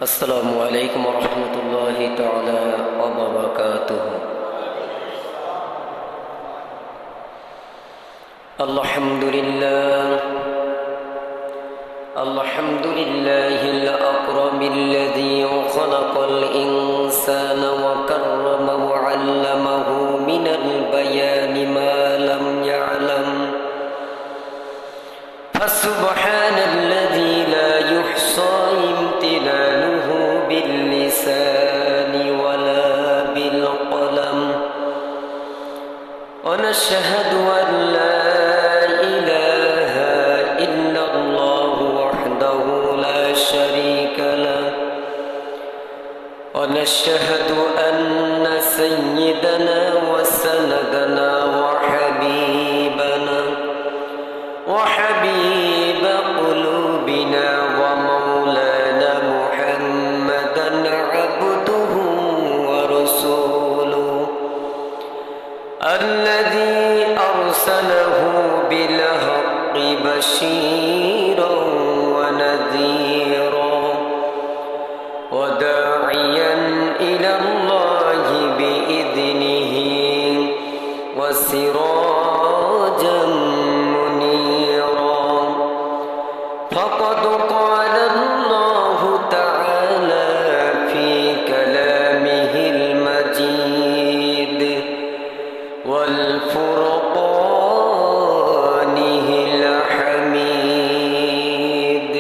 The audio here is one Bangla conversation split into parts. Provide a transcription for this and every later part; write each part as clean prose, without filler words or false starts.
আসসালামু আলাইকুম ওয়া রাহমাতুল্লাহি তাআলা ওয়া বারাকাতুহু। আলহামদুলিল্লাহিল আকরামিল্লাযী খালাকাল ইনসানা ওয়া কাররামাহু ওয়া 'আল্লামাহু মিনাল বায়ানি মা লাম ইয়া'লাম। ফাসুবহানাল্লাযী লা ইউহসা ইমতিনানুহু বিল-লিসানি ওয়ালা বিল-কলম। ওয়া নাশহাদু আন লা ইলাহা ইল্লাল্লাহু ওয়াহদাহু লা শারীকা লাহু। ওয়া নাশহাদু আন্না সাইয়্যিদানা ওয়া সানাদানা ওয়া হাবিবানা وحبيب قلوبنا ومولانا محمدا عبده ورسوله الذي أرسله بالحق بشيرا ونذيرا وداعيا إلى الله بإذنه وسراجا فقد قال الله تعالى في كلامه المجيد والفرقانه الحميد.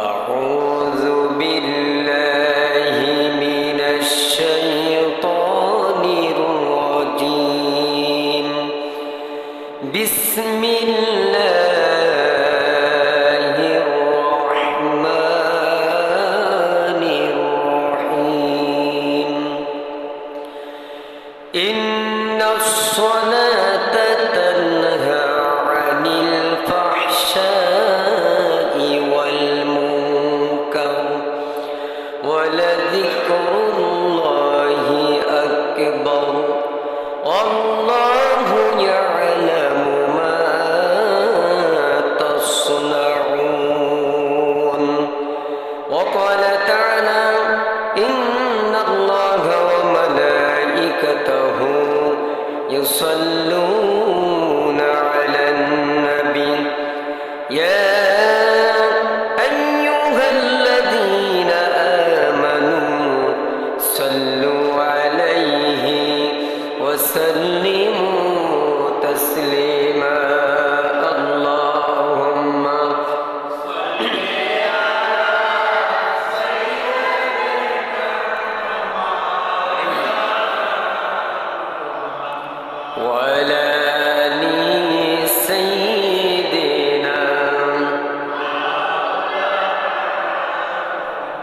أعوذ بالله من الشيطان الرجيم. بسم الله إن الصلاة تنهى عن الفحشاء والمنكر ولذكر الله أكبر والله يعلم ما تصنعون. وقال تعالى إن الله وملائكته يصلون على النبي يا أيها الذين آمنوا صلوا عليه وسلموا تسليما. اللهم وعلى آل سيدنا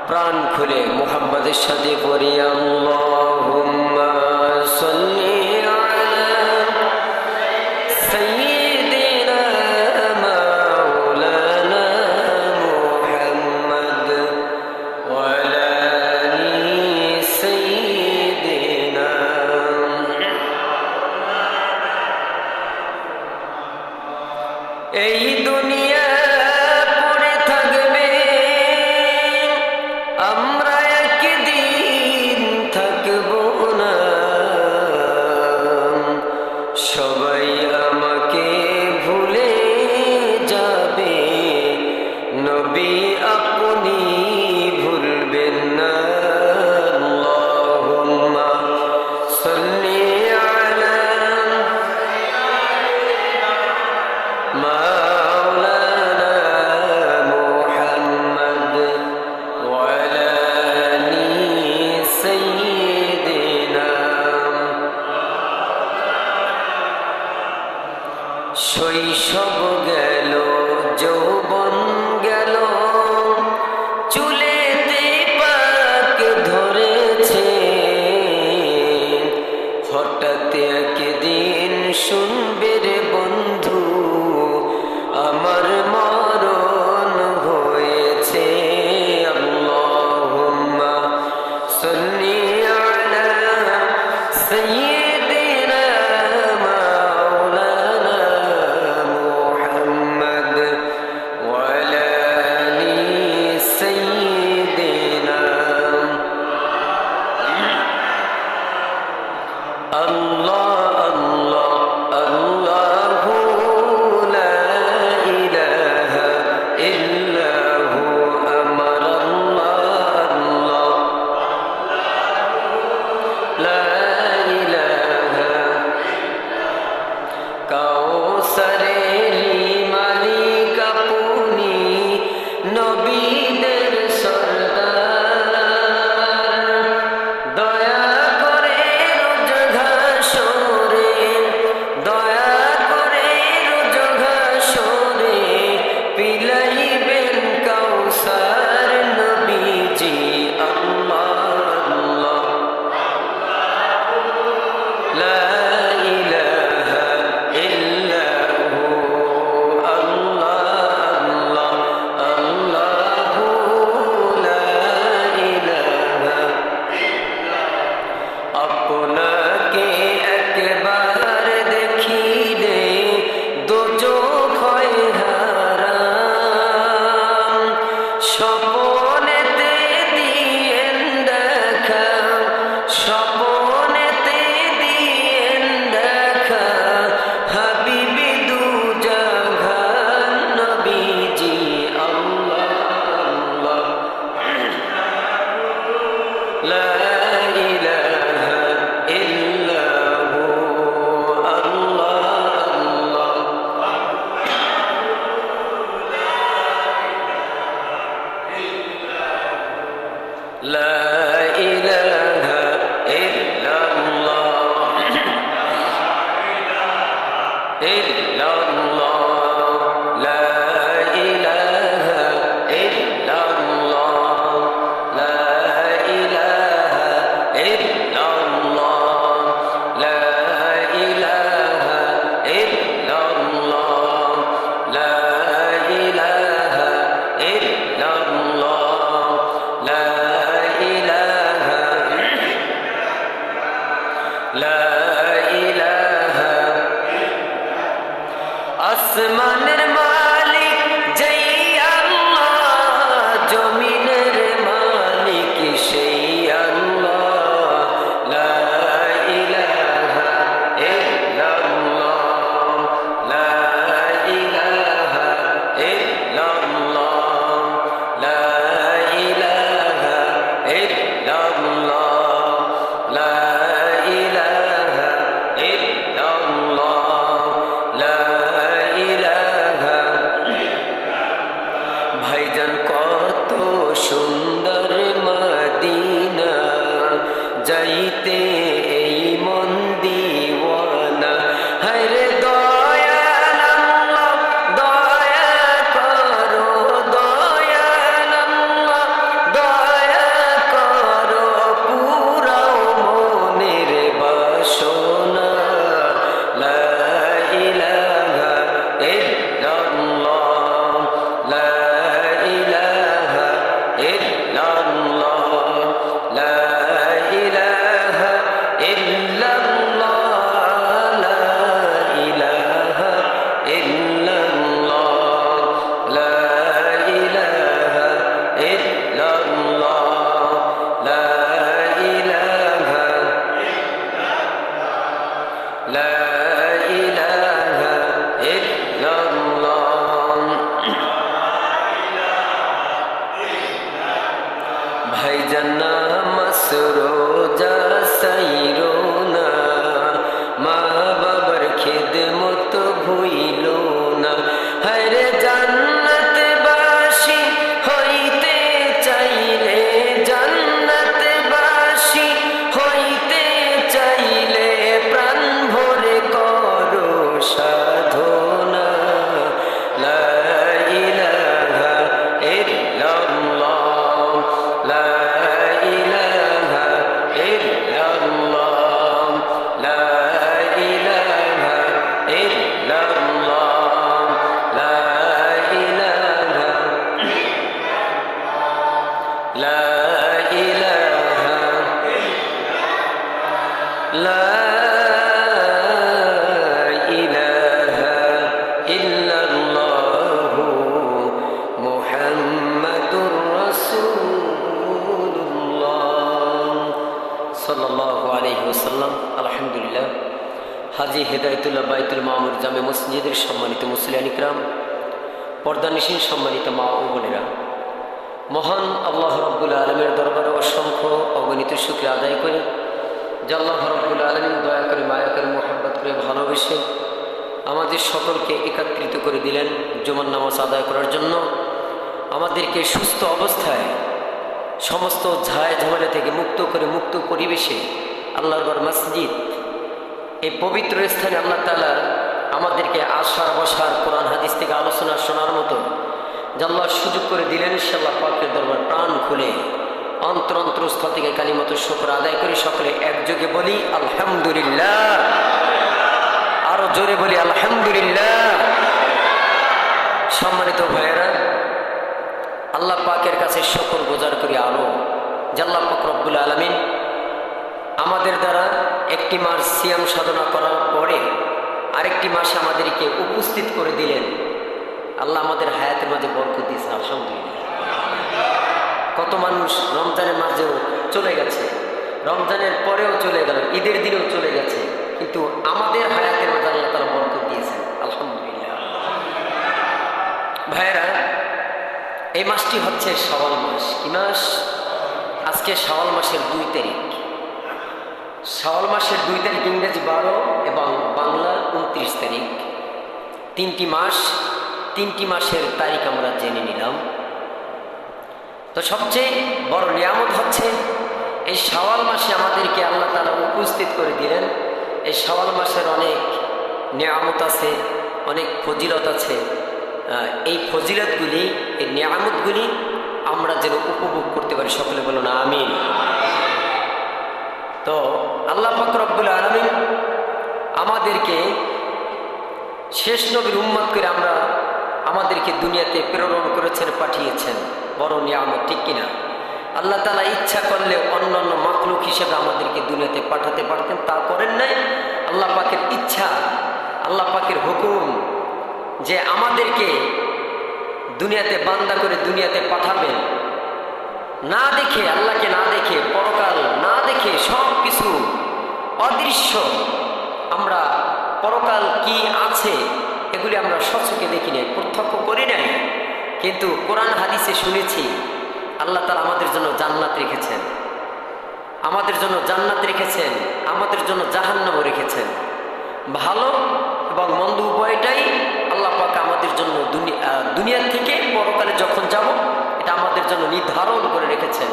প্রাণ খুলে মুহাম্মাদের সাথে পড়ি আল্লাহুম্মা সাল্লি আলা সাইয়্যিদিনা মাওলানা মুহাম্মদ ওয়া আলা আলি সাইয়্যিদিনা। এই দুনিয়া পড়ে থাকবে, আমরা একদিন থাকব আল্লাহ আল্লাহ আল্লাহু লা ইলাহা ইল্লাহু আমার আল্লাহ আল্লাহ লা ইলাহা কাউসারের মালিক আপনি নবীদের সরদার দয়া করে রোজ ঘাসরে দয়া করে রোজ ঘাসরে পিলাইবেন কাউসার নবীজি আল্লাহ আল্লাহ লা ইলাহা ইল্লাহু আল্লাহ আল্লাহ আল্লাহু লা ইলাহা আপনাকে একবার দেখিলে দোজখ হয় হারাম স্বপনেতে দিয়েন দেখা স্বপনেতে দিয়েন দেখা হাবিবি দুজাহান নবীজি আল্লাহ আল্লাহ লা ইলাহা ইল্লাহু আল্লাহ আল্লাহ লা ইলাহা ইল্লাল্লাহ ইল্লাল্লাহ লা ইলাহা ইল্লাল্লাহ লা ইলাহা ইল্লাল্লাহ লা ইলাহা ইল্লাল্লাহ লা ইলাহা ইল্লাল্লাহ লা ইলাহা লা ইলাহা আসমানের মালিক যেই আল্লাহ জমিনের মালিক সেই আল্লাহ লা ইলাহা ইল্লাল্লাহ লা ইলাহা ইল্লাল্লাহ লা ইলাহা ইল্লাল্লাহ লা ইলাহা ইল্লাল্লাহ লা ইলাহা ভাইজান কত সুন্দর মদিনা যাইতে এই মন দিওয়ানা হায়রে দয়াল আল্লাহ দয়া করো দয়াল আল্লাহ দয়া করো পুরাও মনের বাসনা লা ইলাহা ইল্লাল্লাহ লা ইলাহা ইল্লাল্লাহ লা ইলাহা ইল্লাল্লাহ লা ইলাহা ইল্লাল্লাহ লা ইলাহা ইল্লাল্লাহ লা ইলাহা লা ইলাহা ইল্লাল্লাহ ভাইজান নামাজ রোজা সাইরো না মা বাবার খেদমত ভুইলো না হায়রে জান্নাত বাসী হইতে চাইলে জান্নাত বাসী হইতে চাইলে প্রাণ ভরে করো সাধনা লা ইলাহা ইল্লাল্লাহ লা ইলাহা ইল্লাল্লাহ লা ইলাহা ইল্লাল্লাহ লা ইলাহা লা ইলাহা লা ইলাহা ইল্লাল্লাহু মুহাম্মাদুর রাসূলুল্লাহ সাল্লাল্লাহু আলাইহি ওয়াসাল্লাম। আলহামদুলিল্লাহ। হাজী হেদায়েতুল্লাহ বাইতুল মামুর জামে মসজিদের সম্মানিত মুসলিয়ান ইকরাম, পর্দানিশীন সম্মানিত মা ও বোনেরা, মহান আল্লাহ রাব্বুল আলামিনের দরবারে অসংখ্য অগণিত শুকরিয়া আদায় করে যে আল্লাহ রাব্বুল আলামিন দয়া করে, মায়া করে, মোহাব্বত করে, ভালোবেসে আমাদের সকলকে একত্রিত করে দিলেন জুমার নামাজ আদায় করার জন্য। আমাদেরকে সুস্থ অবস্থায় সমস্ত ঝায় ঝামেলা থেকে মুক্ত করে, মুক্ত পরিবেশে আল্লাহর ঘর মসজিদ, এই পবিত্র স্থানে আল্লাহ তাআলা আমাদেরকে আসার বসার, কোরআন হাদিস থেকে আলোচনা শোনার মতো যে আল্লাহ সুযোগ করে দিলেন, সে আল্লাহ পাকের দরবার প্রাণ খুলে অন্তরস্থল থেকে কালিমাত শুকর আদায় করে সকলে একযোগে বলি আলহামদুলিল্লাহ। আরো জোরে বলি আলহামদুলিল্লাহ। সম্মানিত ভাইয়েরা, আল্লাহ পাকের কাছে শুকর গুজার করি আরো যে আল্লাহ পাক রব্বুল আলামিন আমাদের দ্বারা একটি মাস সিয়াম সাধনা করার পরে আরেকটি মাসে আমাদেরকে উপস্থিত করে দিলেন। আল্লাহ আমাদের হায়াতের মাঝে বরকত দিয়েছে, আলহামদুলিল্লাহ। কত মানুষ রমজানের মাঝেও চলে গেছে, রমজানের পরেও চলে গেল, ঈদের দিনেও চলে গেছে, কিন্তু আমাদের হায়াতের মাঝে আল্লাহ তাআলা বরকত দিয়েছেন, আলহামদুলিল্লাহ। ভাইয়েরা, এই মাসটি হচ্ছে শাওয়াল মাস। কি মাস? আজকে শাওয়াল মাসের 2 তারিখ। শাওয়াল মাসের 2 তারিখ ইংরেজি 12 এবং বাংলা 29 তারিখ। 3টি মাসের তারিখ আমরা জেনে নিলাম। তো সবচেয়ে বড় নিয়ামত হচ্ছে এই শাওয়াল মাসে আমাদেরকে আল্লাহ তাআলা উপস্থিত করে দিলেন। এই শাওয়াল মাসের অনেক নিয়ামত আছে, অনেক ফজিলত আছে। এই ফজিলতগুলি, এই নিয়ামতগুলি আমরা যেন উপভোগ করতে পারি, সকলে বলুন আমিন। তো আল্লাহ পাক রব্বুল আলামিন আমাদেরকে শেষ নবীর উম্মত করে আমাদেরকে দুনিয়াতে প্রেরণ করেছেন, পাঠিয়েছেন। বড় নিয়ামত, ঠিক কিনা? আল্লাহ তাআলা ইচ্ছা করলে অন্যান্য মাখলুক হিসেবে আমাদেরকে দুনিয়াতে পাঠাতে পারতেন, তা করেন নাই। আল্লাহ পাকের ইচ্ছা, আল্লাহ পাকের হুকুম যে আমাদেরকে দুনিয়াতে বান্দা করে দুনিয়াতে পাঠাবেন, না দেখে, আল্লাহকে না দেখে, পরকাল না দেখে, সব কিছু অদৃশ্য, আমরা পরকাল কি আছে এগুলি আমরা সচক্ষে দেখি নাই, প্রত্যক্ষ করি নাই, কিন্তু কোরআন হাদিসে শুনেছি আল্লাহ তাআলা আমাদের জন্য জান্নাত রেখেছেন, আমাদের জন্য জান্নাত রেখেছেন, আমাদের জন্য জাহান্নামও রেখেছেন। ভালো এবং মন্দ উভয়টাই আল্লাহ পাক আমাদের জন্য দুনিয়া থেকে পরকালে যখন যাব এটা আমাদের জন্য নির্ধারণ করে রেখেছেন।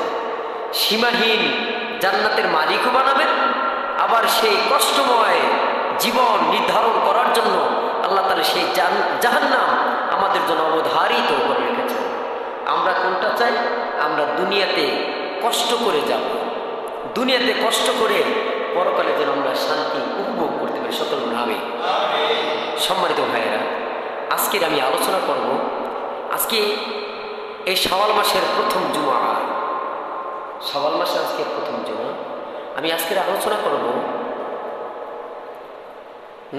সীমাহীন জান্নাতের মালিকও বানাবেন, আবার সেই কষ্টময় জীবন নির্ধারণ করার জন্য আল্লাহ তাআলা সেই জাহান্নাম আমাদের জন্য অবধারিত করে রেখেছেন। আমরা কোনটা চাই? আমরা দুনিয়াতে কষ্ট করে যাব, দুনিয়াতে কষ্ট করে পরকালে যেন আমরা শান্তি উপভোগ করতে পারি, সকল ভাবে। সম্মানিত ভাইয়েরা, আজকের আমি আলোচনা করব, আজকে এই শাওয়াল মাসের প্রথম জুমা, শাওয়াল মাসে আজকে প্রথম জুমা, আমি আজকের আলোচনা করব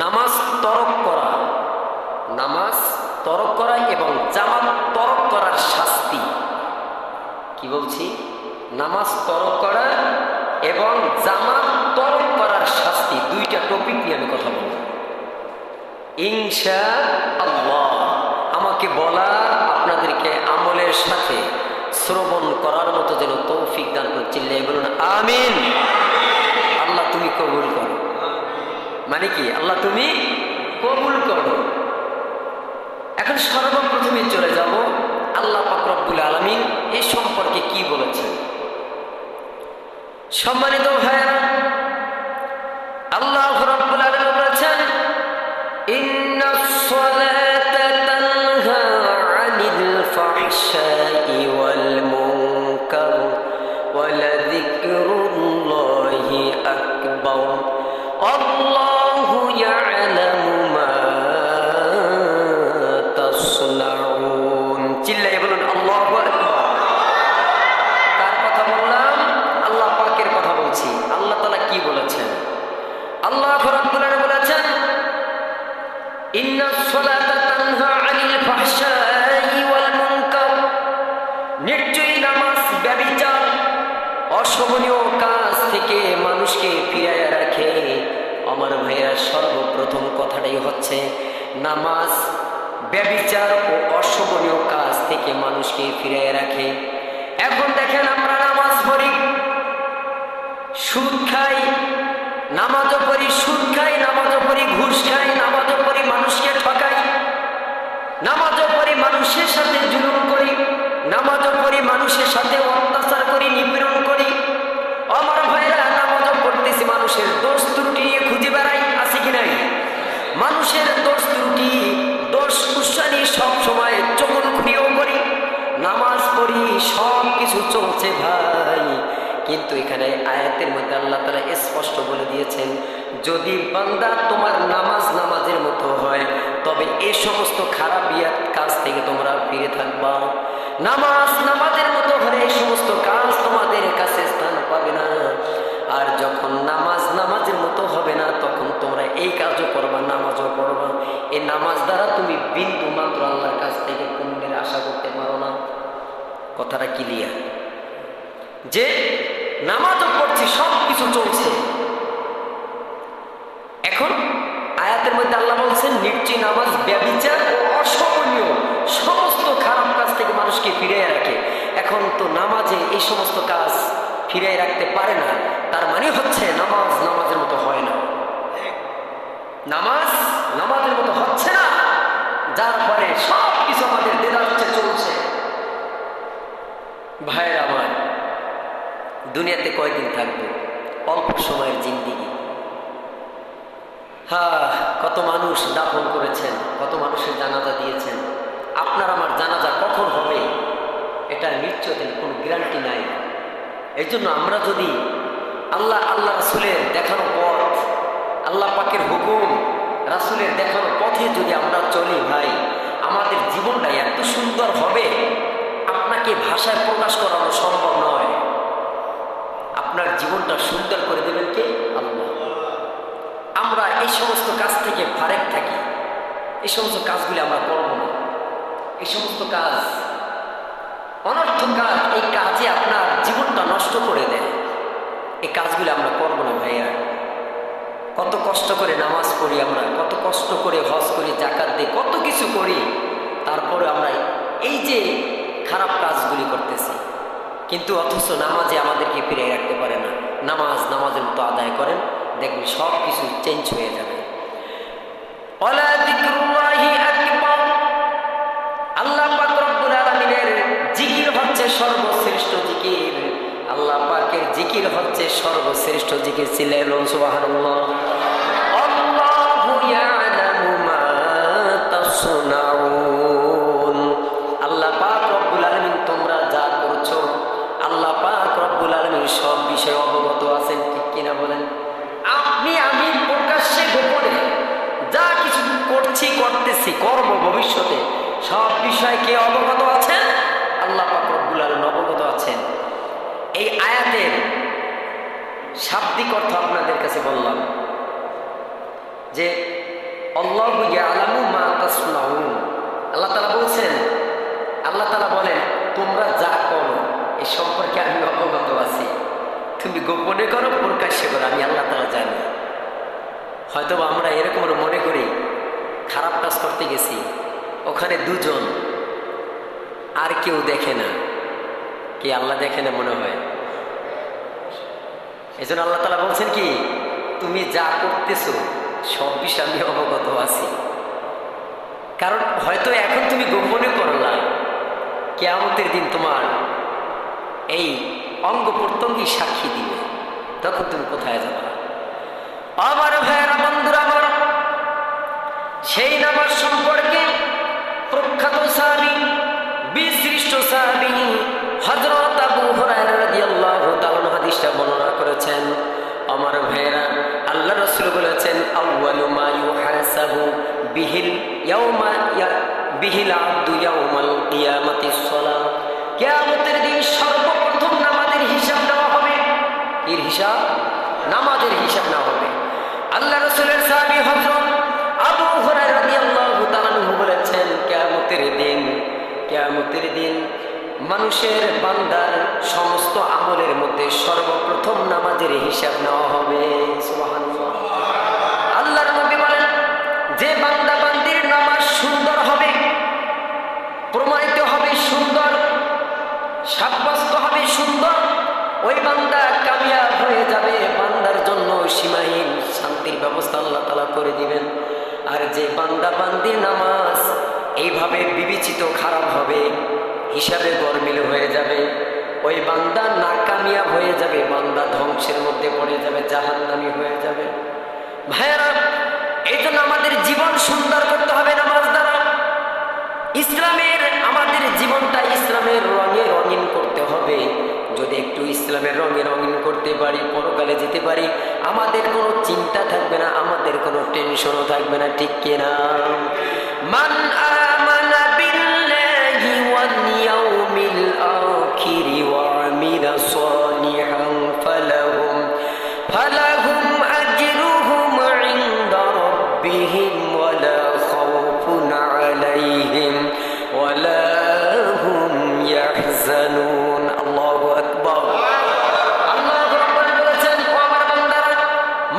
নামাজ তরক করা, নামাজ তরক করা এবং জামাত তরক করার শাস্তি। কি বলছি? নামাজ তরক করা এবং জামাত তরক করার শাস্তি, দুইটা টপিক নিয়ে আমি কথা বলব ইনশাআল্লাহ। আমাকে বলা, আপনাদেরকে আমলের সাথে শ্রবণ করার মতো যেন তৌফিক দান করে চিল্লায়ে বলুন আমিন। আল্লাহ তুমি কবুল করো। মানে কি? আল্লাহ তুমি কবুল করো। এখন সর্বপ্রথমে চলে যাব আল্লাহ পাক রব্বুল আলামিন এই সম্পর্কে কি বলেছেন। সম্মানিত ভাইয়েরা, আল্লাহ রাব্বুল আলামিন বলেছেন ইন্নাস সালাতা তানহা আনিল ফাহশাই ওয়াল মুনকার ওয়া লাযিকরুল্লাহি আকবার আল্লাহু ইয়ালামু মা তাসনাউন। চিল্লায়ে বলুন আল্লাহু আকবার। কার কথা বললাম? আল্লাহ পাকের কথা বলছি। আল্লাহ তাআলা কি বলেছেন? আল্লাহ রাব্বুল আলামিন বলেছেন ইন্নাস সালাতা তানহা আনিল ফাহশাই ওয়াল মুনকার, নিশ্চয়ই নামাজ ব্যভিচার অশোভনীয় কাজ থেকে মানুষকে ফিরাইয়া রাখে, আমার ভাইয়েরা সর্বপ্রথম কথাটাই হচ্ছে নামাজ ব্যভিচার ও অশোভনীয় কাজ থেকে মানুষকে ফিরাইয়া রাখে। এখন দেখেন আমরা নামাজ পড়ি, সুদ খাই, নামাজও পড়ি, সুদ খাই, নামাজও পড়ি, ঘুষ খাই, নামাজও পড়ি, মানুষকে ঠকাই, নামাজও পড়ি, মানুষের সাথে জুলুম করি, নামাজও পড়ি, মানুষের সাথে অত্যাচার করি, নিপীড়ন করি। আমার ভাইরা নামাজও পড়তেছি, মানুষের দোষ ত্রুটি নিয়ে খুঁজে বেড়াই, আছে কি নাই? মানুষের দোষ ত্রুটি, দোষ কুশানি সব সময় চগলখুনিও করি, নামাজ পড়ি, সব কিছু চলছে ভাই। কিন্তু এখানে আয়াতের মধ্যে আল্লাহ তাআলা স্পষ্ট বলে দিয়েছেন, যদি বান্দা তোমার নামাজ নামাজের মতো হয় তবে এই সমস্ত খারাপ কাজ থেকে তোমরা ফিরে থাকবা। নামাজ নামাজের মতো হলে এই সমস্ত কাজ তোমাদের কাছে স্থান পাবে না। আর যখন নামাজ নামাজের মতো হবে না তখন তোমরা এই কাজও করবা, নামাজও পড়বা। এই নামাজ দ্বারা তুমি বিন্দু মাত্র আল্লাহর কাছ থেকে পুণ্যের আশা করতে পারো না। কথাটা ক্লিয়ার যে নামাজও পড়ছি, সব কিছু চলছে। এখন আয়াতের মধ্যে আল্লাহ বলছেন নিশ্চয়ই নামাজ ব্যভিচার ও অশোভনীয় সমস্ত খারাপ কাজ থেকে মানুষকে ফিরিয়ে রাখে। এখন তো নামাজে এই সমস্ত কাজ ফিরিয়ে রাখতে পারে না, তার মানে হচ্ছে নামাজ নামাজের মতো হয় না, নামাজ নামাজের মতো হচ্ছে না, যার ফলে সব কিছু আমাদের দেদাচ্ছে চলছে। ভাইয়ের আমার, দুনিয়াতে কয়দিন থাকবো? অল্প সময়ের জিন্দিগি। কত মানুষ দাফন করেছেন, কত মানুষের জানাজা দিয়েছেন। আপনার আমার জানাজা কখন হবে এটা নিশ্চয়ই কোনো গ্যারান্টি নাই। এই জন্য আমরা যদি আল্লাহ রাসূলের দেখানো পথ, আল্লাহ পাকের হুকুম, রাসূলের দেখানো পথে যদি আমরা চলি ভাই, আমাদের জীবনটা এত সুন্দর হবে আপনাকে ভাষায় প্রকাশ করানো সম্ভব নয়। আপনার জীবনটা সুন্দর করে দেবেন কে? আল্লাহ। আমরা এই সমস্ত কাজ থেকে ফারেক থাকি, এই সমস্ত কাজগুলি আমরা করব না। এই সমস্ত কাজ অনর্থক কাজ, এই কাজে আপনার জীবনটা নষ্ট করে দেয়। এই কাজগুলি আমরা করব না ভাইয়া। কত কষ্ট করে নামাজ পড়ি আমরা, কত কষ্ট করে হজ করি, যাকাত দিই, কত কিছু করি, তারপরে আমরা এই যে খারাপ কাজগুলি করতেছি, কিন্তু অথচ নামাজে আমাদেরকে ফিরিয়ে রাখতে পারে না। নামাজ নামাজের মতো আদায় করেন, দেখবেন সব কিছু চেঞ্জ হয়ে যাবে। আল্লাহ পাক রব্বুল আলামিনের জিকির হচ্ছে সর্বশ্রেষ্ঠ জিকির। আল্লাহ পাকের জিকির হচ্ছে সর্বশ্রেষ্ঠ জিকির। চিল্লাইলেন সুবহানাল্লাহ। আল্লাহু ইয়ালামু মা তাসনাউন। আল্লাহ পাক রব্বুল আলামিন তোমরা যা করছো, আল্লাহ পাক রব্বুল আলামিন সব বিষয়ে অবগত আছেন। ঠিক কিনা বলেন? আপনি আমি প্রকাশ্যে গোপনে যা কিছু করছি, করতেছি, করব ভবিষ্যতে, সব বিষয়ে কে অবগত আছেন? আল্লাহ পাক রব্বুল আলামিন অবগত আছেন। এই আয়াতের শাব্দিক অর্থ আপনাদের কাছে বললাম যে আল্লাহু ইয়ালামু মা তাসনাউন। আল্লাহ তাআলা বলছেন, আল্লাহ তাআলা বলেন তোমরা যা করো এই সম্পর্কে আমি অবগত আছি। তুমি গোপনে করো, প্রকাশ্যে করো, আমি আল্লাহ তাআলা জানি। হয়তো আমরা এরকম মনে করি খারাপ কাজ করতে গেছি, ওখানে দুজন, আর কেউ দেখে না, কি আল্লাহ দেখে না মনে হয়। এই জন্য আল্লাহ তাআলা বলছেন কি, তুমি যা করতেছো সব বিষয়ে আমি অবগত আছি। কারণ হয়তো এখন তুমি গোপনে করলা, কিয়ামতের দিন তোমার এই অঙ্গ প্রত্যঙ্গই সাক্ষী দিবে, তখন তুমি কোথায় যাবা? আমার ভাইয়েরা, বন্ধুরা আমার, সেই নামাজ সম্পর্কে প্রখ্যাত সাহাবী, বিশিষ্ট সাহাবী হযরত আবু হুরায়রা রাদিয়াল্লাহু তাআলা হাদিসটা বর্ণনা করেছেন। আমার ভাইয়েরা, আল্লাহ রাসূল বলেছেন, আউয়ালু মা ইউহাসাবু বিহিল আবদু ইয়াউমাল কিয়ামাতিস সালাহ। কিয়ামতের দিন সর্বপ্রথম নামাজের হিসাব নেওয়া হবে। এর হিসাব? নামাজের হিসাব নেওয়া হবে। আল্লাহ রাসূলের সাহাবী হযরত আবু হুরায়রা রাদিয়াল্লাহু তাআলা বলেছেন, কিয়ামতের দিন মানুষের বান্দার সমস্ত আমলের মধ্যে সর্বপ্রথম নামাজের হিসাব নেওয়া হবে। সুবহানাল্লাহ। আল্লাহর নবী বলেন, যে বান্দা বান্দির নামাজ সুন্দর হবে, প্রমাণিত হবে সুন্দর, সাব্যস্ত হবে সুন্দর, ওই বান্দা কামিয়াব হয়ে যাবে। বান্দার জন্য সীমাহীন শান্তির ব্যবস্থা আল্লাহ তাআলা করে দিবেন। আর যে বান্দা বান্দির নামাজ এইভাবে বিবেচিত খারাপ হবে, হিসাবে গরমিল হয়ে যাবে, ওই বান্দা নাকামিয়াব হয়ে যাবে, বান্দা ধ্বংসের মধ্যে পড়ে যাবে, জাহান্নামী হয়ে যাবে। ভাইয়েরা, এই জন্য আমাদের জীবন সুন্দর করতে হবে নামাজ দ্বারা। ইসলামের আমাদের জীবনটা ইসলামের রঙে রঙিন করতে হবে। যদি একটু ইসলামের রঙে রঙিন করতে পারি, পরকালে যেতে পারি, আমাদের কোনো চিন্তা থাকবে না, আমাদের কোনো টেনশনও থাকবে না। ঠিক কিনা? মান আমানা বিল্লাহি ওয়াল ইয়াউমিল আখির ওয়া আমিলা সালিহান ফালাহুম আজরুহুম ইনদা রাব্বিহিম ওয়ালা খাউফুন আলাইহিম ওয়ালা হুম ইয়াহজানুন। আল্লাহু আকবার। আল্লাহ রাব্বুল বলেছেন, ও আমার বান্দারা,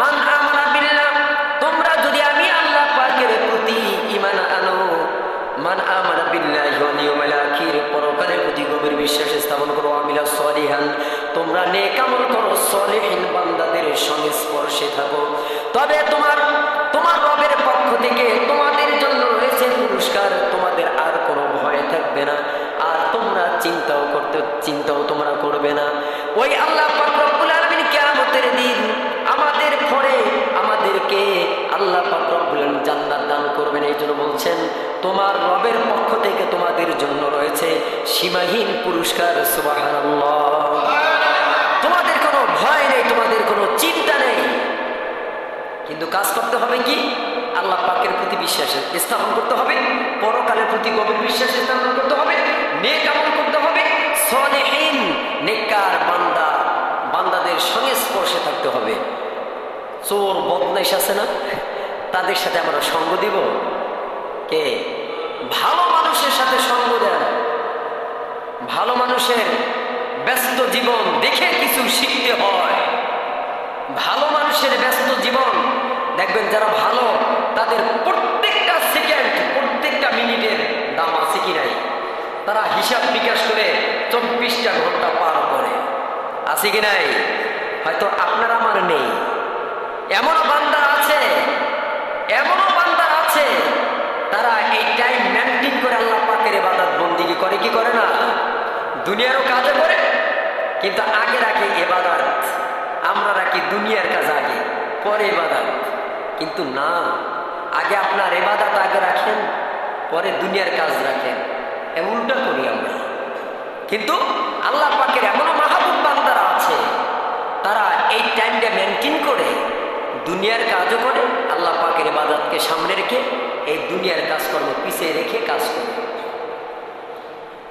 মান আমানা বিল্লাহ, তোমরা যদি আমি আল্লাহ পাকের প্রতি ঈমান আনো, মান আমানা বিল্লাহি ওয়াল ইয়াউমিল আখির, পরকালের প্রতি গভীর বিশ্বাস স্থাপন করো, আমিলা সলিহান, তোমরা নেক আমল করো, সলিহিন বান্দাদের সংস্পর্শে থাকো, তবে তোমার রবের পক্ষ থেকে তোমাদের জন্য রয়েছে পুরস্কার, তোমাদের আর কোনো ভয় থাকবে না, আর তোমরা চিন্তাও তোমরা করবে না। ওই আল্লাহ পাক রব্বুল আলামিন কিয়ামতের দিন আমাদের পরে আমাদেরকে আল্লাহ পাক রব্বুল আলামিন জান্নাত দান করবেন। এই জন্য বলছেন, তোমার রবের পক্ষ থেকে তোমাদের জন্য রয়েছে সীমাহীন পুরস্কার। সুবহানাল্লাহ। তোমাদের কোনো ভয় নেই, তোমাদের কোনো চিন্তা নেই, কিন্তু কাজ করতে হবে কি? আল্লাহ পাকের প্রতি বিশ্বাস স্থাপন করতে হবে, পরকালের প্রতি গভীর বিশ্বাস স্থাপন করতে হবে, নেক আমল করতে হবে, সলিহিন নেককার বান্দাদের সংস্পর্শে থাকতে হবে। চোর বদমাইশ আছে না, তাদের সাথে আমরা সঙ্গ দিব? কে? ভালো মানুষের সাথে সঙ্গ দেন। ভালো মানুষের ব্যস্ত জীবন দেখে কিছু শিখতে হয়। ভালো মানুষের ব্যস্ত জীবন দেখবেন, যারা ভালো তাদের প্রত্যেকটা সেকেন্ড, প্রত্যেকটা মিনিটের দাম আছে কি নাই, তারা হিসাব বিকাশ করে 24টা ঘন্টা পার করে, আছে কি নাই? হয়তো আপনার আমার নেই। এমনও বান্দা আছে তারা এই টাইম মেনটেন করে আল্লাহ পাকের ইবাদত বন্দেগী করে, কি করে না? দুনিয়ারও কাজে করে, কিন্তু আগে রাখে ইবাদত। আমরা রাখি দুনিয়ার কাজ আগে, পরে ইবাদত। কিন্তু না, আগে আপনার ইবাদত আগে রাখেন, পরে দুনিয়ার কাজ রাখেন। উল্টা করি আমরা। কিন্তু আল্লাহ পাকের এমনও মাহবুব বান্দারা আছে, তারা এই টাইমটা মেনটেন করে দুনিয়ার কাজও করে, আল্লাহ পাকের ইবাদতকে সামনে রেখে এই দুনিয়ার কাজকর্ম পিছিয়ে রেখে কাজ করে,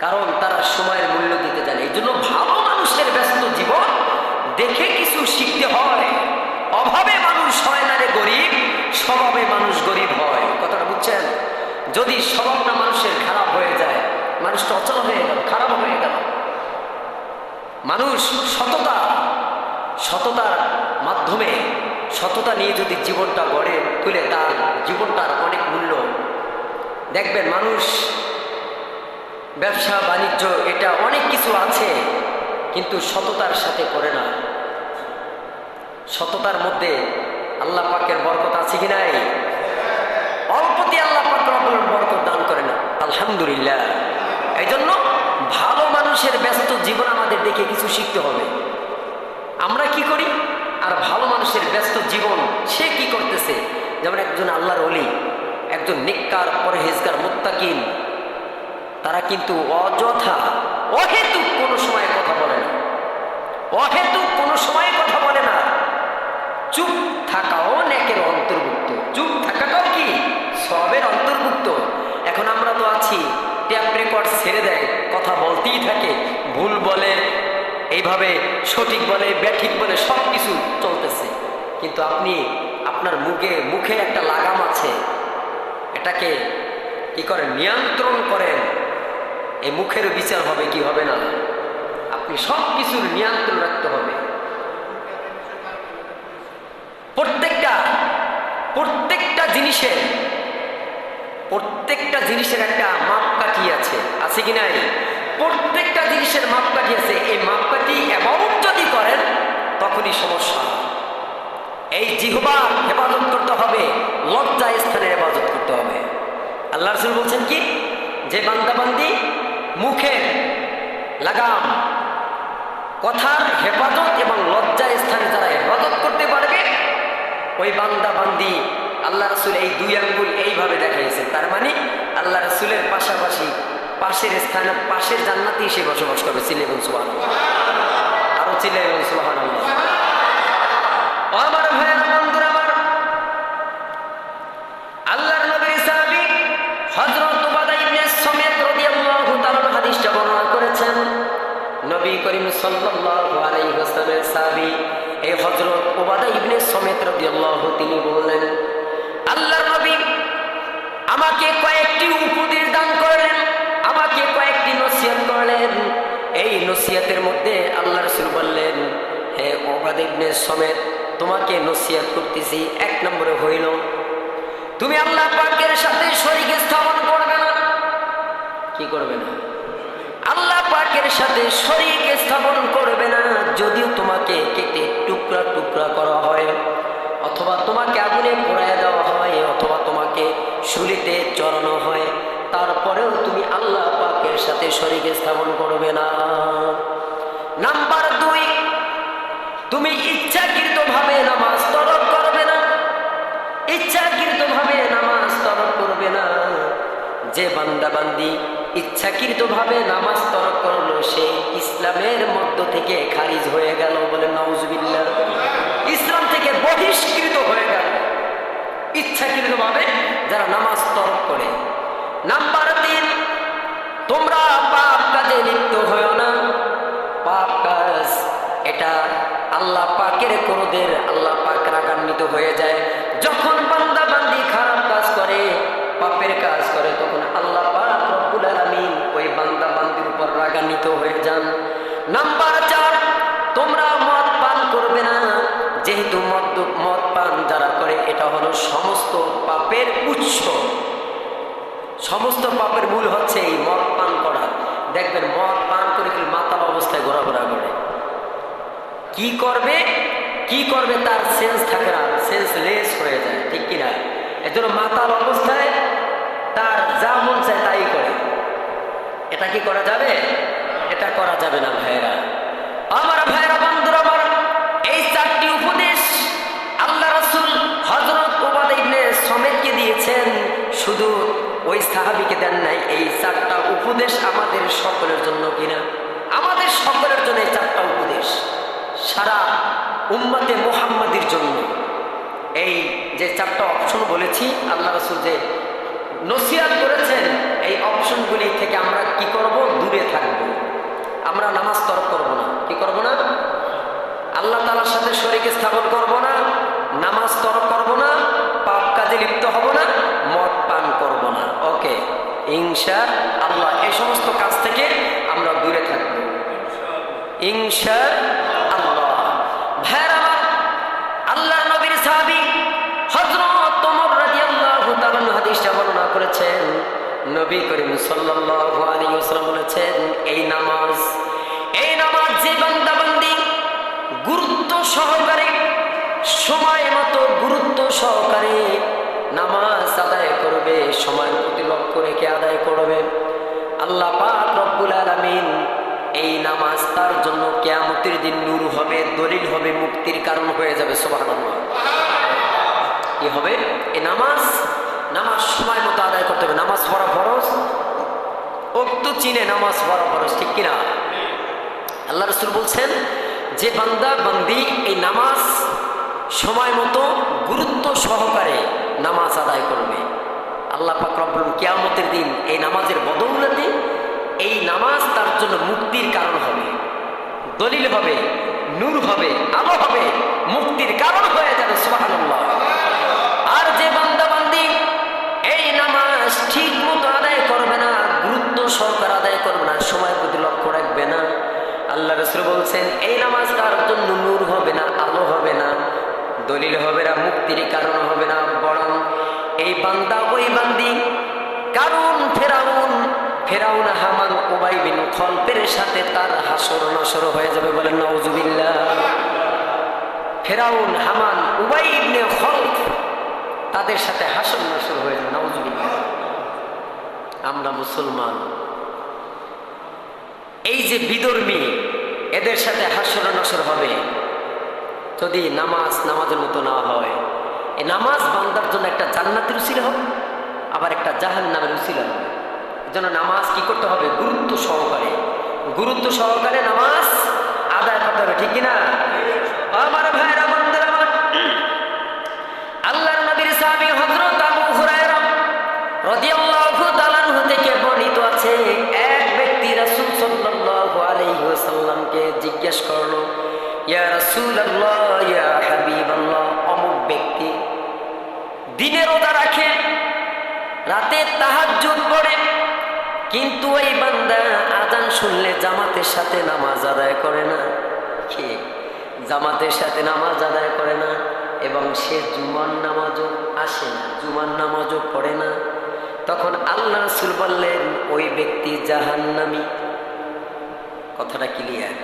কারণ তারা সময়ের মূল্য দিতে জানে। এই জন্য ভালো মানুষের ব্যস্ত জীবন দেখে কিছু শিখতে হয়। অভাবে মানুষ হয় না রে গরিব, স্বভাবে মানুষ গরিব হয়। কথাটা বুঝছেন? যদি স্বভাবটা মানুষের খারাপ হয়ে যায়, মানুষটা অচল হয়ে গেল, খারাপ হয়ে গেল। মানুষ সততার মাধ্যমে, সততা নিয়ে যদি জীবনটা গড়ে তুলে, তার জীবনটার অনেক মূল্য। দেখবেন মানুষ ব্যবসা বাণিজ্য এটা অনেক কিছু আছে, কিন্তু সততার সাথে করে না। সততার মধ্যে আল্লাহ পাকের বরকত আছে কি নাই? অল্পতে আল্লাহ পাক রব্বুল বরকত দান করেন, আলহামদুলিল্লাহ। এই জন্য ভালো মানুষের ব্যস্ত জীবন আমাদের দেখে কিছু শিখতে হবে। আমরা কি করি, আর ভালো মানুষের ব্যস্ত জীবন সে কি করতেছে? যেমন একজন আল্লাহর ওলি, একজন নেককার, পরহেজগার, মুত্তাকিন, তারা কিন্তু অযথা অহেতুক কোনো সময় কথা বলে না, অহেতুক কোনো সময় কথা বলে না। চুপ থাকাও নেকের অন্তর্ভুক্ত, চুপ থাকাটাও কি সবের অন্তর্ভুক্ত। এখন আমরা তো আছি, ট্যাপ রেকর্ড ছেড়ে দেয়, কথা বলতেই থাকে, ভুল বলে, এইভাবে সঠিক বলে, ব্যাঠিক বলে, সব কিছু চলতেছে। কিন্তু আপনি আপনার মুখে একটা লাগাম আছে, এটাকে কি করেন? নিয়ন্ত্রণ করেন। এই মুখের বিচার হবে কি হবে না? আপনি সব কিছুর নিয়ন্ত্রণ রাখতে হবে। প্রত্যেকটা জিনিসের একটা মাপকাঠি আছে কি নাই? প্রত্যেকটা জিনিসের মাপকাঠি আছে। এই মাপকাঠি অ্যাবাউট যদি করেন তখনই সমস্যা। এই জিহ্বার হেফাজত করতে হবে, লজ্জা স্থানের হেফাজত করতে হবে। আল্লাহ রাসূল বলছেন কি, যে বান্দাবান্দি মুখের লাগাম, কথার হেফাজত এবং লজ্জা স্থানে যারা হেফাজত করতে পারবে ওই বান্দাবান্দি, আল্লাহ রাসূল এই দুই আঙ্গুল এইভাবে দেখাইছেন। তার মানে আল্লাহ রাসূলের পাশাপাশি পাশের স্থানে পাশের জান্নাতেই সে বসবাস করবে। চিল্লাইয়া বলুন সুবহানাল্লাহ। আরো চিল্লাইয়া বলুন সুবহানাল্লাহ। আমার ভাইয়েরা, বন্ধুরা আমার, আল্লাহর নবী সাহাবী হযরত উবাদা ইবনে সামিত রাদিয়াল্লাহু তাআলা হাদিসটা বর্ণনা করেছেন। নবী করিম সাল্লাল্লাহু আলাইহি ওয়াসাল্লামের সাহাবী এই হযরত উবাদা ইবনে সামিত রাদিয়াল্লাহু, তিনি বললেন, আল্লাহর নবী আমাকে কয়েকটি উপদেশ দান করলেন, আমাকে কয়েকটি নসিহত করলেন। এই নসিহতের মধ্যে আল্লাহ রাসূল বললেন, হে উবাদা ইবনে সামিত, তোমাকে নসিহত করতেছি। এক নম্বরে হইল, তুমি আল্লাহ পাকের সাথে শরীক স্থাপন করবে না। কি করবে না? আল্লাহ পাকের সাথে শরীক স্থাপন করবে না। যদিও তোমাকে কেটে টুকরা টুকরা করা হয়, অথবা তোমাকে আগুনে পোড়ায় দেওয়া হয়, অথবা তোমাকে শুলিতে চড়ানো হয়, তারপরেও তুমি আল্লাহ পাকের সাথে শরীক স্থাপন করবে না। নাম্বার 2, তুমি ইচ্ছাকৃতভাবে নামাজ তরক করবে না। ইচ্ছাকৃতভাবে নামাজ তরক করবে না। যে বান্দাবান্দি ইচ্ছাকৃতভাবে নামাজ তরক করলো, সে ইসলামের মধ্য থেকে খারিজ হয়ে গেল। বলে নাউজুবিল্লাহ। ইসলাম থেকে বহিষ্কৃত হয়ে গেল ইচ্ছাকৃতভাবে যারা নামাজ তরক করে। নাম্বার 3, তোমরা পাপ কাজে লিপ্ত হয়ো না। পাপ কাজ এটা আল্লাহ পাকের ক্রোধের, আল্লাহ পাক রাগান্বিত হয়ে যায়। যখন বান্দা বান্দি খারাপ কাজ করে, পাপের কাজ করে, তখন আল্লাহ পাক রব্বুল আলামিন ওই বান্দা বান্দির উপর রাগান্বিত হয়ে যান। নাম্বার 4, তোমরা মদ পান করবে না। যেহেতু মদ পান যারা করে, এটা হলো সমস্ত পাপের উৎস। সমস্ত পাপের মূল হচ্ছে এই মদ পান করা। দেখবেন মদ পান করে কি মাতাল অবস্থায় ঘোরাফেরা করে। কি করবে তার সেন্স থাকে না, সেন্সলেস হয়ে যায়, ঠিক কিনা? এজন্য মাতাল অবস্থায় তার যা মন চায় তাই করে। এটা কি করা যাবে? এটা করা যাবে না ভাইয়েরা। আমার ভাইয়েরা, বন্ধুরা আমার, এই 4টি উপদেশ আল্লাহ রাসূল হযরত উবাদা ইবনে সামিতকে দিয়েছেন। শুধু ওই সাহাবীকে দেন নাই। এই 4টা উপদেশ আমাদের সকলের জন্য কিনা? আমাদের সকলের জন্য এই 4টা উপদেশ, সারা উম্মতে মুহাম্মাদির জন্য। এই যে 4টা অপশন বলেছি, আল্লাহ রাসূল যে নসিহত করেছেন, এই অপশনগুলি থেকে আমরা কি করব? দূরে থাকব। আমরা নামাজ তরক করব না। কি করব না? আল্লাহ তাআলার সাথে শরীক স্থাপন করব না, নামাজ তরক করব না, পাপ কাজে লিপ্ত হব না, মদ পান করব না। ওকে, ইনশাআল্লাহ এই সমস্ত কাজ থেকে আমরা দূরে থাকব ইনশাআল্লাহ। ভাইরা আমার, আল্লাহর নবীর সাহাবী হযরত ওমর রাদিয়াল্লাহু তাআলা হাদিসটা বর্ণনা করেছেন। নবী করিম সাল্লাল্লাহু আলাইহি ওয়াসাল্লাম বলেছেন, এই নামাজ যে বান্দাবান্দি গুরুত্ব সহকারে, সময় মতো গুরুত্ব সহকারে নামাজ আদায় করবে, সময়ের প্রতি লক্ষ্য রেখে আদায় করবে, আল্লাহ পাক রব্বুল আলামিন এই নামাজ তার জন্য কিয়ামতের দিন নূর হবে, দলিল হবে, মুক্তির কারণ হয়ে যাবে। সুবহানাল্লাহ। কি হবে? এই নামাজ সময় মতো আদায় করতে হবে। নামাজ পড়া ফরজ, ওক্ত চিনে নামাজ পড়া ফরজ, ঠিক কিনা? আল্লাহ রাসূল বলছেন, যে বান্দা বান্দি এই নামাজ সময় মতো গুরুত্ব সহকারে নামাজ আদায় করবে, আল্লাহ পাক রব্বুল কিয়ামতের দিন এই নামাজের বদৌলতে এই নামাজ তার জন্য মুক্তির কারণ হবে, দলিল হবে, নূর হবে, আলো হবে, মুক্তির কারণ হয়ে যাবে। সুবহানাল্লাহ। আর যে বান্দা বান্দি এই নামাজ ঠিক মতো আদায় করবে না, গুরুত্ব সহকারে আদায় করবে দলিল হবে না, মুক্তির কারণ হবে না, বরং এই বান্দা ওই বান্দি। কারণ ফেরাউন হামান উবাই বিন খলফের সাথে তার হাসর নাসর হয়ে যাবে, বলেন নাউজুবিল্লাহ। ফেরাউন হামান উবাই ইবনে খলফ তাদের সাথে হাসর নাসর হয়ে যাবে, নাউজুবিল্লাহ। আমরা মুসলমান, এই যে বিধর্মী, এদের সাথে হাসর নাসর হবে যদি নামাজের মতো না হয়। এই নামাজ বান্দার জন্য একটা জান্নাতের উসিলা হবে, আবার একটা জাহান্নামের উসিলা হবে। এজন্য নামাজ কি করতে হবে? গুরুত্ব সহকারে নামাজ আদায় করতে হবে, ঠিক কিনা? আমার ভাইরা, বন্ধুরা আমার, আল্লাহর নবীর সাহাবী হযরত আবু হুরায়রা রাদিয়াল্লাহু তাআলা আনহু থেকে বর্ণিত আছে, এক ব্যক্তি রাসূল সাল্লাল্লাহু আলাইহি ওয়াসাল্লামকে জিজ্ঞেস করলো, ইয়া রাসূলুল্লাহ, ইয়া হাবিবাল্লাহ, অমুক ব্যক্তি দিনে রোজা রাখে, রাতে তাহাজ্জুদ পড়ে, কিন্তু ওই বান্দা আযান শুনলে জামাতের সাথে নামাজ আদায় করে না। কি? জামাতের সাথে নামাজ আদায় করে না, এবং সে জুমার নামাজও আসে না, জুমার নামাজও পড়ে না। তখন আল্লাহ রাসূল বললেন, ওই ব্যক্তি জাহান্নামী। কথাটা ক্লিয়ার?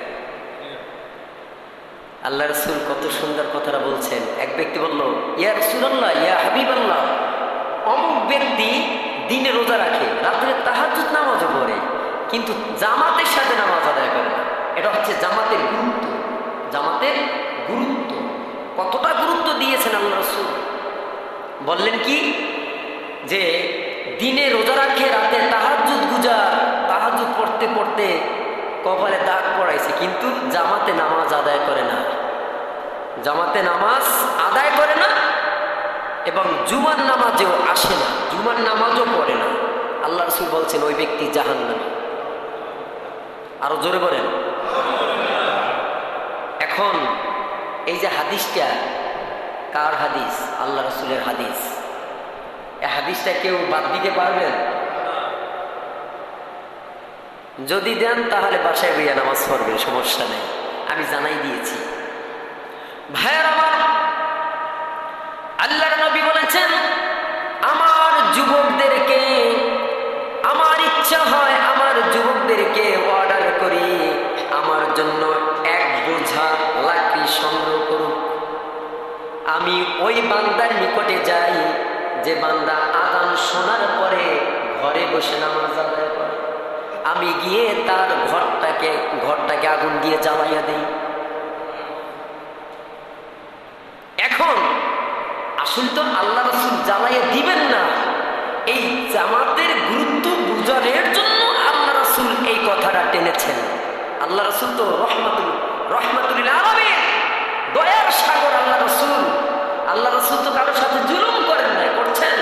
আল্লাহ রাসূল কত সুন্দর কথাটা বলছেন। এক ব্যক্তি বলল, ইয়া রাসূলুল্লাহ, ইয়া হাবিবাল্লাহ, অমুক ব্যক্তি দিনে রোজা রাখে, রাত্রে তাহাজ্জুদ নামাজও পড়ে, কিন্তু জামাতের সাথে নামাজ আদায় করে না। এটা হচ্ছে জামাতের গুরুত্ব। জামাতের গুরুত্ব কতটা গুরুত্ব দিয়েছেন আল্লাহ রাসূল। বললেন কি, যে দিনে রোজা রাখে, রাতে তাহাজ্জুদ তাহাজ্জুদ পড়তে পড়তে কপালে দাগ পড়াইছে, কিন্তু জামাতে নামাজ আদায় করে না, জামাতে নামাজ আদায় করে না, এবং জুমার নামাজেও আসে না, জুমার নামাজও পড়ে না। আল্লাহ রাসূল বলছেন, ওই ব্যক্তি জাহান্নামী। আরো জোরে বলেন। এখন এই যে হাদিসটা, কার হাদিস? আল্লাহ রাসূলের হাদিস। এই হাদিসটা কেউ বাদ দিতে পারবেন? যদি দেন তাহলে বাসায় গিয়ে নামাজ পড়বেন, সমস্যা নেই, আমি জানাই দিয়েছি। ভাইয়ের আমার, আল্লাহর নবী বলেছেন, আমার যুবকদেরকে, আমার ইচ্ছা হয় আমার যুবকদেরকে অর্ডার করি আমার জন্য এক বোঝা লাকড়ি সংগ্রহ করুক। আমি ওই বান্দার নিকটে যাই যে বান্দা আযান শোনার পরে ঘরে বসে নামাজ আদায় করে। আমি গিয়ে তার ঘরটাকে আগুন দিয়ে জ্বালাইয়া দেই। এখন আসলে তো আল্লাহ রাসূল জ্বালাইয়া দিবেন না, এই জামাতের গুরুত্ব বুঝানোর জন্য আল্লাহ রাসূল এই কথাটা টেনেছেন। আল্লাহ রাসূল তো রহমাতুল আলামিন, দয়ার সাগর আল্লাহ রাসূল। আল্লাহ রাসূল তো কারোর সাথে জুলুম করেন নাই, করছেন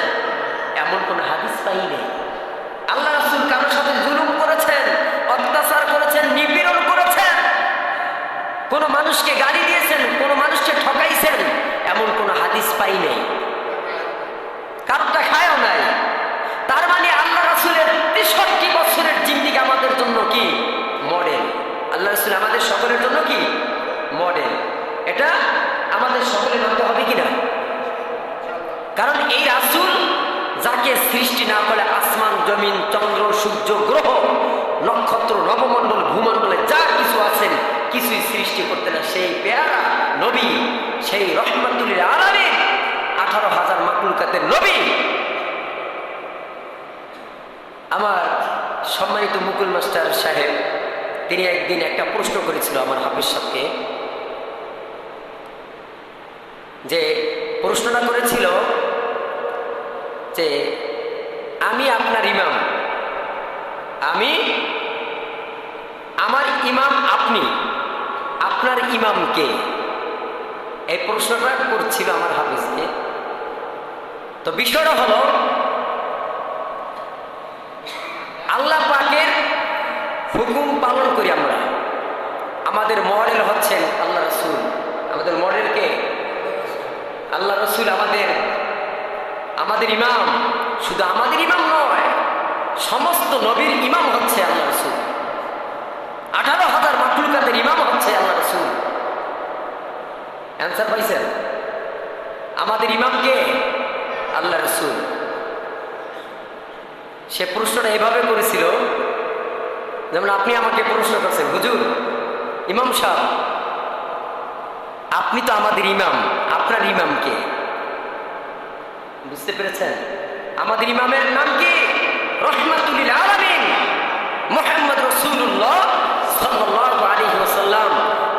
এমন কোন হাদিস পাই নেই। আল্লাহ রাসূল কারোর সাথে জুলুম করেছেন, অত্যাচার করেছেন, নিপীড়ন করেছেন, কোন মানুষকে গালি দিয়েছেন, কোন মানুষকে ঠকাইছেন, এমন কোন হাদিস পাই নেই। কারোটা খায়ও নাই। তার মানে আল্লাহ রাসূলের ৬৩ বছরের জিন্দেগি আমাদের জন্য কি মডেল। আল্লাহ রাসূল আমাদের সকলের জন্য কি মডেল। এটা আমাদের সকলের মানতে হবে কিনা? কারণ এই রাসূল যাকে সৃষ্টি না করে আসমান, জমিন, চন্দ্র, সূর্য, গ্রহ, নক্ষত্র, নবমণ্ডল, ভূমণ্ডলে যা কিছু আছেন কিছুই সৃষ্টি করতে না, সেই পেয়ারা নবী, সেই রহমাতুল আলামিন, ১৮,০০০ মাখলুকাতের নবী। আমার সম্মানিত মুকুল মাস্টার সাহেব, তিনি একদিন একটা প্রশ্ন করেছিল আমার হাফেজ সাহেবকে, যে প্রশ্নটা করেছিল যে আমি আপনার ইমাম, আমার ইমাম আপনি, আপনার ইমাম কে? এই প্রশ্নটা করছিল আমার হাফেজকে। তো বিষয়টা হলো, আল্লাহ পাকের হুকুম পালন করি আমরা। আমাদের মডেল হচ্ছেন আল্লাহ রাসূল। আমাদের মডেল কে? আল্লাহ রাসূল আমাদের ইমাম। শুধু আমাদের ইমাম নয়, সমস্ত নবীর ইমাম হচ্ছে আল্লাহ রাসূল। ১৮,০০০ মাখলুকাতের ইমাম হচ্ছে আল্লাহ রাসূল। অ্যান্সার পাইছেন? আমাদের ইমামকে আল্লাহ রাসূল। সে প্রশ্নটা এভাবে করেছিল যেমন আপনি আমাকে প্রশ্ন করছেন, হুজুর ইমাম সাহেব আপনি তো আমাদের ইমাম, আপনার ইমামকে? বুঝতে পেরেছেন? আমাদের ইমামের নাম কি? রাহমাতুল লিল আলামিন মুহাম্মদ রাসূলুল্লাহ সাল্লাল্লাহু আলাইহি ওয়াসাল্লাম,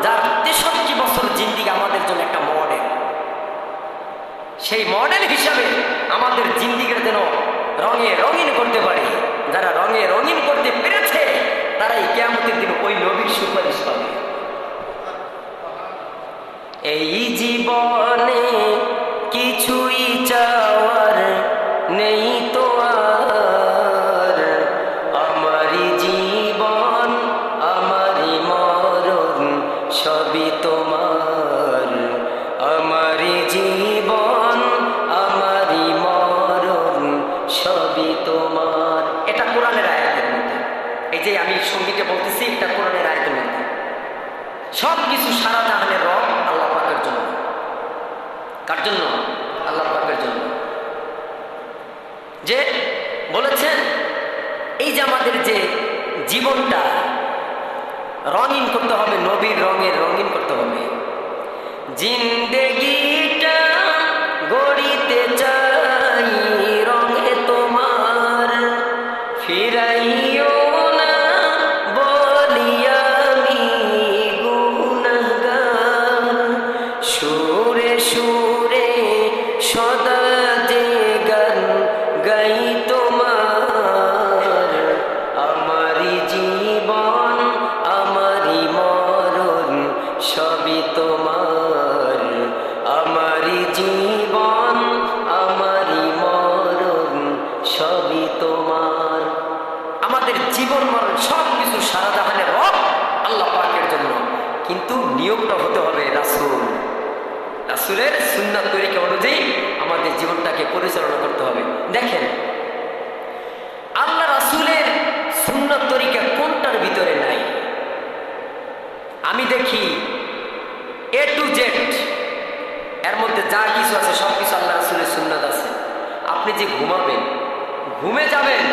যার 63 বছর জিন্দেগি আমাদের জন্য একটা মডেল। সেই মডেল হিসাবে আমাদের জিন্দেগির যেন রঙে রঙিন করতে পারে। যারা রঙে রঙিন করতে পেরেছে তারাই কিয়ামতের দিন ওই নবীর সুপারিশ পাবে। এই জীবনে কিছুই চাওয়ার নেই তো আর, আমারই জীবন আমারই মরণ সবই তোমার, আমারই জীবন আমারই মরণ সবই তোমার। এটা কোরআনের আয়াতের মধ্যে। এই যে আমি সঙ্গীতে বলতেছি, এটা কোরআনের আয়াতের মধ্যে। সব কিছু সারা জাহানের রব আল্লাহ পাকের জন্য। কার জন্য? আল্লাহ পাকের জন্য। যে বলেছেন এই যে আমাদের যে জীবনটা রঙিন করতে হবে, নবীর রঙের রঙিন করতে হবে। জিন্দেগিটা গড়িতে চাই রঙে তোমার, ফিরাইও না বলি আমি গুনাহগার, সুরে সুরে সদা যে গান গাই তোমার, আমারই জীবন আমারই মরণ সবই তোমার, আমারই জীবন আমারই মরণ সবই তোমার। আমাদের জীবন মরণ সব কিছু সারা জাহানের রব আল্লাহ পাকের জন্য, কিন্তু নিয়মটা হতে হবে রাসূল। রাসূলের সুন্নাত তরিকা অনুযায়ী আমাদের জীবনটাকে পরিচালনা করতে হবে। দেখেন আল্লাহ রাসূলের সুন্নাত তরিকা কোনটার ভিতরে নাই? আমি দেখি A to Z এর মধ্যে যা কিছু আছে সব কিছু আল্লাহ রাসূলের সুন্নাত আছে। আপনি যে ঘুমাবেন, ঘুমে যাবেন,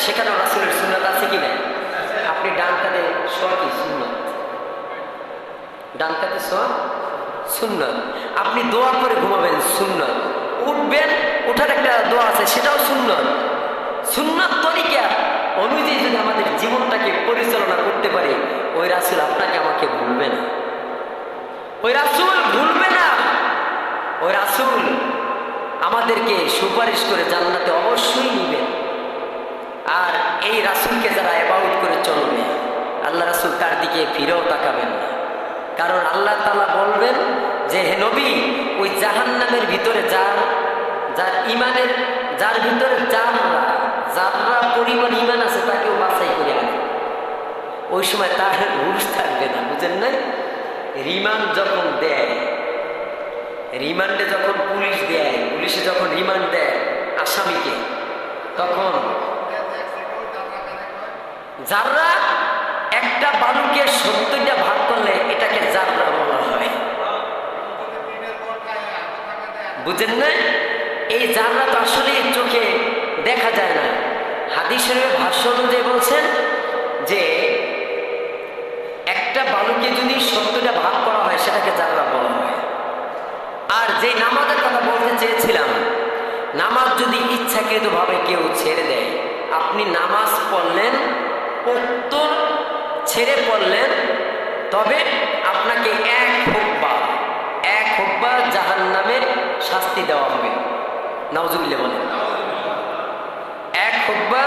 সেখানেও রাসূলের সুন্নাত আছে কি নাই? আপনি ডান কাঁধে শোয়া কি সুন্নাত? ডান কাঁধে শোয়া সুন্নাত। আপনি দোয়া করে ঘুমাবেন সুন্নাত। উঠবেন, ওঠার একটা দোয়া আছে, সেটাও সুন্নাত। সুন্নাত তরিকা অনুযায়ী যদি আমাদের জীবনটাকে পরিচালনা করতে পারি, ওই রাসূল আপনাকে আমাকে ভুলবে না। ওই রাসূল ভুলবে না। ওই রাসূল আমাদেরকে সুপারিশ করে জান্নাতে অবশ্যই নিবেন। আর এই রাসূলকে যারা ইবাদত করে চলবে, আল্লাহ রাসূল তার দিকে ফিরেও তাকাবেন না। কারণ আল্লাহ তাআলা বলবেন যে হে নবী, ওই জাহান্নামের ভিতরে যার ইমানের, যার ভিতরে যারা পরিমাণ ইমান আছে তাকেও বাছাই করে আনে। ওই সময় তার হুঁশ থাকবে না, বুঝেন না? রিমান্ড যখন দেয়, রিমান্ডে যখন পুলিশ দেয়, পুলিশে যখন রিমান্ড দেয় আসামিকে, তখন যারা একটা বালুকে 70টা ভাগ করলে এটাকে জাররা বলা হয়। বুঝেন না? এই জাররা তো আসলে চোখে দেখা যায় না। হাদিসের ভাষ্য অনুযায়ী বলছেন যে একটা বালুকে যদি 70টা ভাগ করা হয় সেটাকে জাররা বলা হয়। আর যে নামাজের কথা বলতে চেয়েছিলাম, নামাজ যদি ইচ্ছাকৃতভাবে কেউ ছেড়ে দেয়, আপনি নামাজ পড়লেন, উত্তর ছেড়ে পড়লেন, তবে আপনাকে এক হুকবা জাহান্নামের শাস্তি দেওয়া হবে। নাউজুবিল্লাহ বলেন। এক হুকবা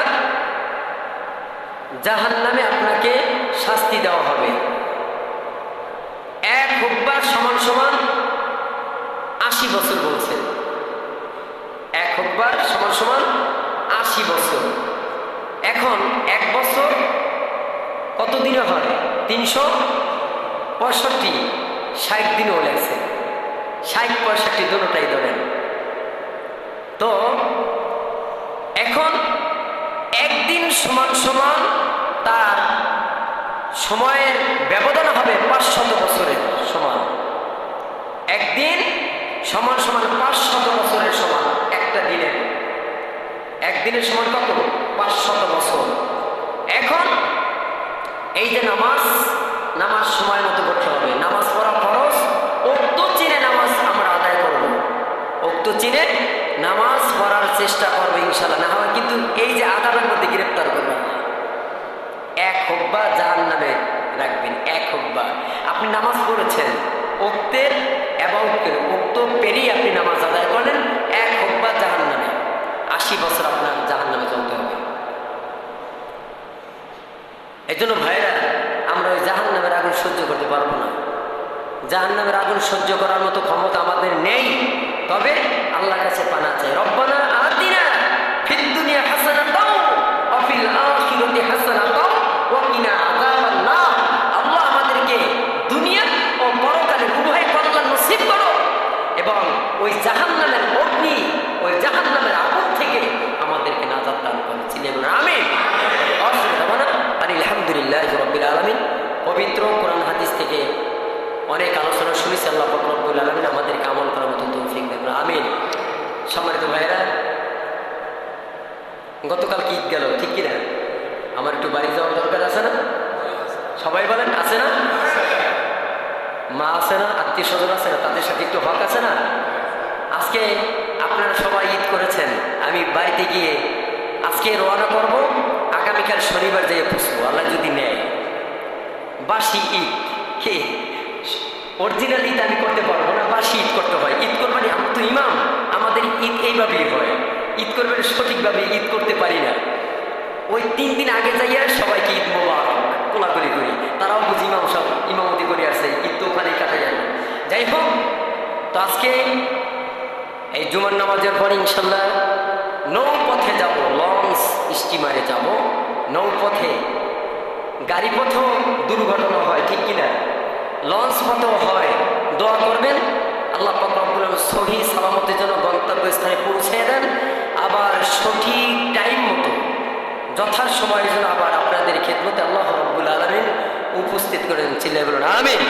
জাহান্নামে আপনাকে শাস্তি দেওয়া হবে। এক হুকবার সমান সমান 80 বছর বলছেন। এক হুকবার সমান সমান 80 বছর। এখন এক বছর কত দিনে হয়? 365, 60 দিনও লাগছে। 60-65 দুটোটাই ধরেন। তো এখন একদিন সমান সমান তার সময়ের ব্যবধান হবে 500 বছরের সমান। একদিন সমান সমান 500 বছরের সমান একটা দিনের। একদিনের সমান কত? 500 বছর। এখন এই যে নামাজ সময় মতো করতে হবে। নামাজ পড়া ফরজ, ওক্ত চিনে নামাজ আমরা আদায় করব। ওক্ত চিনে নামাজ পড়ার চেষ্টা করবে ইনশাল্লাহ। না হয় কিন্তু এই যে আদাবের মধ্যে গ্রেপ্তার করবেন না। এক হুব্বা জাহান্নামে রাখবেন, এক হুব্বা। আপনি নামাজ পড়েছেন ওক্তের এবং উক্ত পেরিয়ে আপনি নামাজ আদায় করলেন, এক হুব্বা জাহান্নামে, 80 বছর আপনার জাহান্নামে চলতে হবে। এই জন্য ভাইরা, আমরা ওই জাহান্নামের আগুন সহ্য করতে পারবো না। জাহান্নামের আগুন সহ্য করার মতো ক্ষমতা আমাদের নেই। তবে আল্লাহর কাছে পানা চাই। রব্বানা আতিনা ফিদ দুনিয়া হাসানাতাও ওয়া ফিল আখিরাতি হাসানাতাও ওয়া কিনা আযাবান নার। আল্লাহ আমাদেরকে দুনিয়া ও পরকালে উভয় কল্যাণ নসিব করো এবং ওই জাহান্নামের অগ্নি, ওই জাহান্নামের আগুন থেকে আমাদেরকে নাজাত দান করো। চিনে বলুন আমিন। আলহামদুলিল্লাহি রাব্বিল আলামিন। পবিত্র কোরআন হাদিস থেকে অনেক আলোচনা শুনেছি। আল্লাহ পাক রব্বুল আলামিন আমাদেরকে আমল করার মতো তৌফিক দেন, আমিন। সম্মানিত ভাইরা, গতকাল কি ঈদ গেল, ঠিক কিনা? আমার একটু বাড়ি যাওয়ার দরকার আছে না? সবাই বলেন আছে না? মা আছে না? আত্মীয় স্বজন আছে না? তাদের সাথে একটু হক আছে না? আজকে আপনারা সবাই ঈদ করেছেন। আমি বাড়িতে গিয়ে আজকে রওনা করব, আগামীকাল শনিবার যেয়ে পুষবো আল্লাহ যদি নেয়। বাসি ঈদ কে অরিজিনাল ঈদ আমি করতে পারবো না, বাসি ঈদ করতে হয়। ঈদ করবানি আমি তো ইমাম, আমাদের ঈদ এইভাবেই হয়। ঈদ করবেন সঠিকভাবে ঈদ করতে পারি না। ওই 3 দিন আগে যাইয়া সবাইকে ঈদ মোবারক কোলাকুলি করি। তারাও বুঝি ইমাম সব ইমামতি করে আসছে, ঈদ তো ওখানেই কাটা যাবে। যাই হোক, তো আজকে এই জুমার নামাজের পরে ইনশাল্লাহ নৌপথে যাব, লঞ্চ স্টিমারে যাব। নৌপথে, গাড়ি পথেও দুর্ঘটনা হয়, ঠিক কিনা? লঞ্চ পথেও হয়। দোয়া করবেন আল্লাহ পাক রব্বুল আলামিন সহি সালামতের জন্য গন্তব্যস্থানে পৌঁছে দেন, আবার সঠিক টাইম মতো যথার সময়ের জন্য আবার আপনাদের খেদমতে আল্লাহ রব্বুল আলামিন উপস্থিত করেন। চিল্লায় বলুন আমিন।